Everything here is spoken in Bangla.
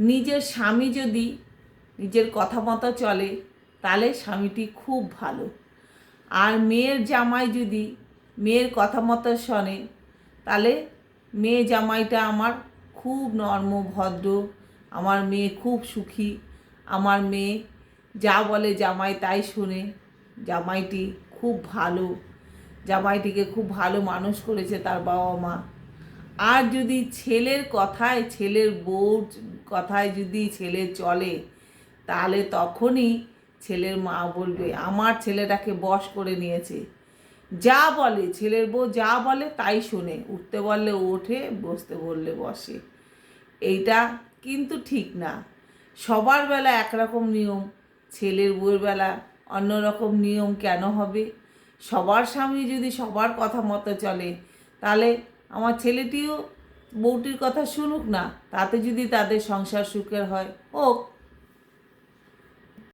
নিজের স্বামী যদি নিজের কথা মতো চলে তাহলে স্বামীটি খুব ভালো। আর মেয়ের জামাই যদি মেয়ের কথা মতো শোনে তাহলে মেয়ে জামাইটা আমার খুব নর্ম ভদ্র, আমার মেয়ে খুব সুখী, আমার মেয়ে যা বলে জামাই তাই শোনে, জামাইটি খুব ভালো, জামাইটিকে খুব ভালো মানুষ করেছে তার বাবা মা। আর যদি ছেলের কথায়, ছেলের বউর কথায় যদি ছেলে চলে তাহলে তখনই ছেলের মা বলবে আমার ছেলেটাকে বশ করে নিয়েছে, যা বলে ছেলের বউ যা বলে তাই শোনে, উঠতে বললে ওঠে, বসতে বললে বসে। এইটা কিন্তু ঠিক না। সবার বেলা একরকম নিয়ম, ছেলের বউয়ের বেলা অন্যরকম নিয়ম কেন হবে? সবার স্বামী যদি সবার কথা মতো চলে তাহলে আমার ছেলেটিও বউটির কথা শুনুক না, তাতে যদি তাদের সংসার সুখের হয় হোক।